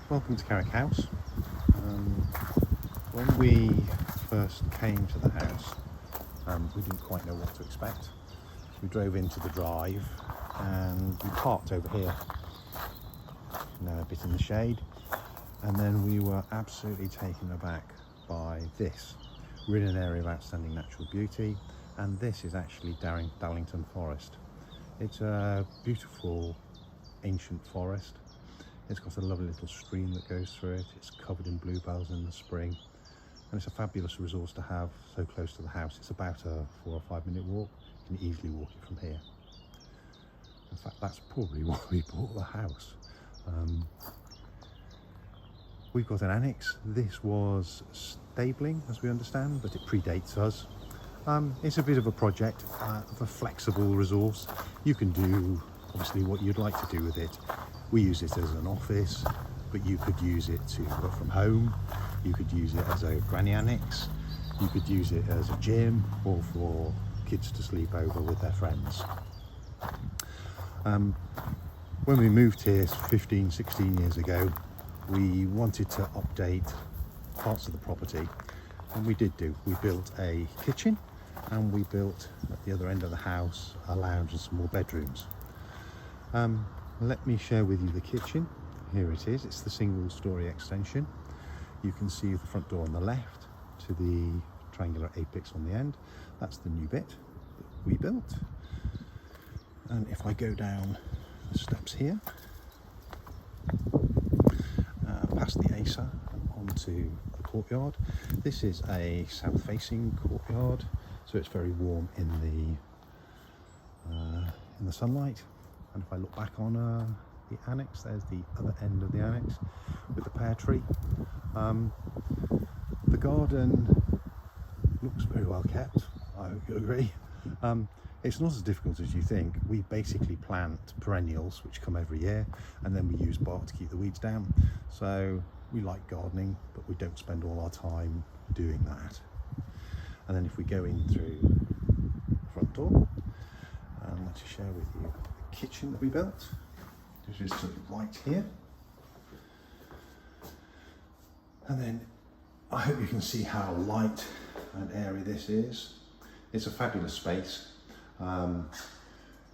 Welcome to Carrick House. When we first came to the house, we didn't quite know what to expect. We drove into the drive and we parked over here, a bit in the shade, and then we were absolutely taken aback by this. We're in an area of outstanding natural beauty, and this is actually Darlington Forest. It's a beautiful ancient forest. It's got a lovely little stream that goes through it. It's covered in bluebells in the spring, and it's a fabulous resource to have so close to the house. It's about a 4 or 5 minute walk. You can easily walk it from here. In fact, that's probably why we bought the house. We've got an annex. This was stabling, as we understand, but it predates us. It's a bit of a project, of a flexible resource. You can do obviously what you'd like to do with it. We use it as an office, but you could use it to work from home. You could use it as a granny annex. You could use it as a gym, or for kids to sleep over with their friends. When we moved here 15, 16 years ago, we wanted to update parts of the property, and we did do. We built a kitchen, and we built at the other end of the house a lounge and some more bedrooms. Let me share with you the kitchen. Here it is. It's the single story extension. You can see the front door on the left to the triangular apex on the end. That's the new bit that we built. And if I go down the steps here, past the Acer and onto the courtyard. This is a south facing courtyard, so it's very warm in the sunlight. And if I look back on the annex, there's the other end of the annex with the pear tree. The garden looks very well kept, I hope you agree. It's not as difficult as you think. We basically plant perennials which come every year, and then we use bark to keep the weeds down. So we like gardening, but we don't spend all our time doing that. And then if we go in through the front door, and let's share with you the kitchen that we built, which is to the right here. And then I hope you can see how light and airy this is. It's a fabulous space.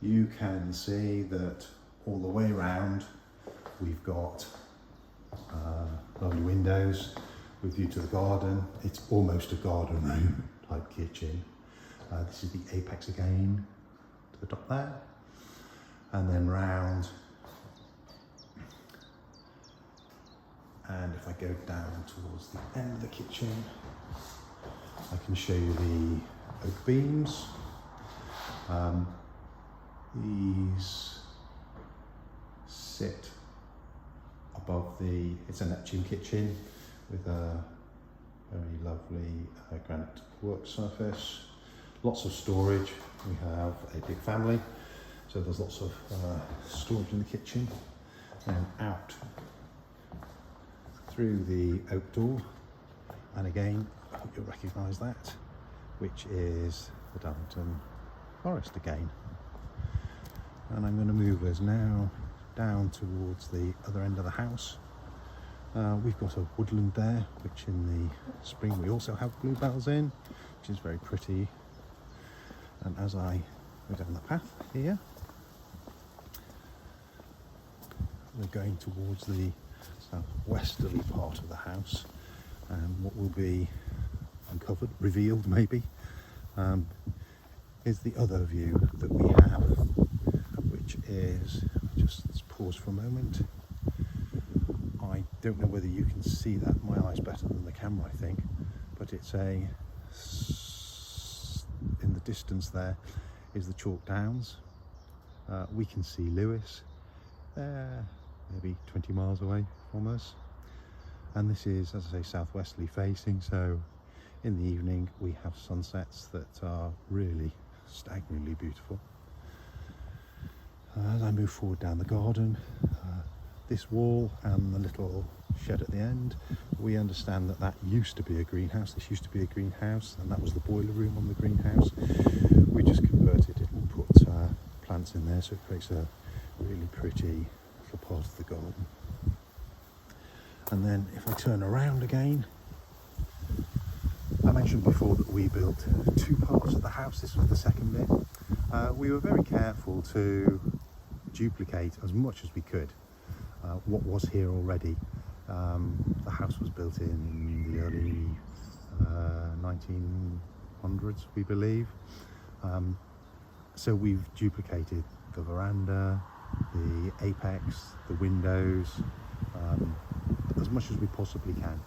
You can see that all the way around we've got lovely windows with view to the garden. It's almost a garden room type kitchen. This is the apex again to the top there, and then round. And if I go down towards the end of the kitchen, I can show you the oak beams. These sit above it's a Neptune kitchen with a very lovely granite work surface. Lots of storage. We have a big family, so there's lots of storage in the kitchen. And out through the oak door, and again, I hope you'll recognise that, which is the Darlington Forest again. And I'm going to move us now down towards the other end of the house. We've got a woodland there, which in the spring we also have bluebells in, which is very pretty. And as I go down the path here, we're going towards the southwesterly part of the house, and what will be uncovered, revealed maybe, is the other view that we have, which is, let's pause for a moment. I don't know whether you can see that. My eye's better than the camera, I think, but it's in the distance there is the Chalk Downs. We can see Lewis there, maybe 20 miles away from us, and this is, as I say, southwesterly facing, so in the evening we have sunsets that are really staggeringly beautiful. As I move forward down the garden, this wall and the little shed at the end, we understand that that used to be a greenhouse. This used to be a greenhouse, and that was the boiler room on the greenhouse. We just converted it and put plants in there, so it creates a really pretty little part of the garden. And then if I turn around again, I mentioned before that we built two parts of the house. This was the second bit. We were very careful to duplicate as much as we could what was here already. The house was built in the early 1900s, we believe. So we've duplicated the veranda, the apex, the windows, as much as we possibly can.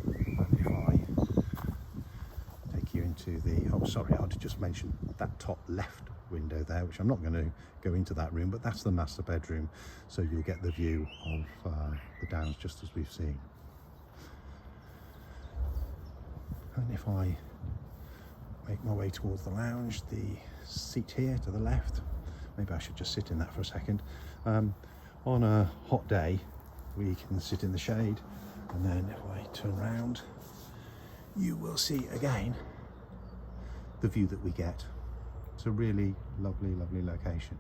And if I take you into the, oh sorry, I had just mentioned that top left window there, which I'm not going to go into that room, but that's the master bedroom, so you'll get the view of the downs just as we've seen. And if I make my way towards the lounge, the seat here to the left, maybe I should just sit in that for a second. On a hot day we can sit in the shade, and then if I turn around you will see again the view that we get. It's a really lovely location.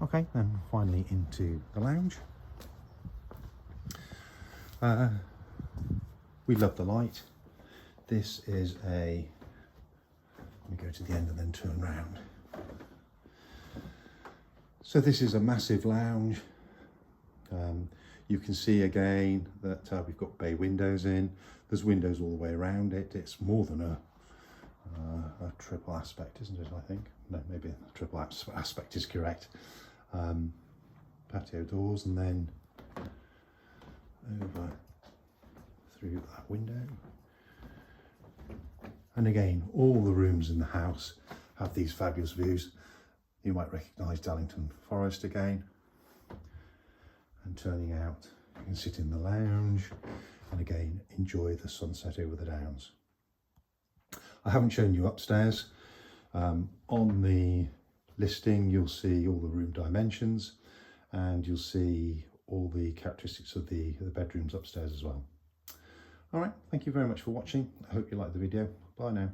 Okay, then finally into the lounge. We love the light. This is a, let me go to the end and then turn round. So this is a massive lounge. You can see again that we've got bay windows in. There's windows all the way around it. It's more than a triple aspect, isn't it, I think? No, maybe a triple aspect is correct. Patio doors, and then over through that window. And again, all the rooms in the house have these fabulous views. You might recognise Dallington Forest again. And turning out, you can sit in the lounge and again enjoy the sunset over the downs. I haven't shown you upstairs. On the listing you'll see all the room dimensions, and you'll see all the characteristics of the bedrooms upstairs as well. All right, thank you very much for watching. I hope you liked the video. Bye now.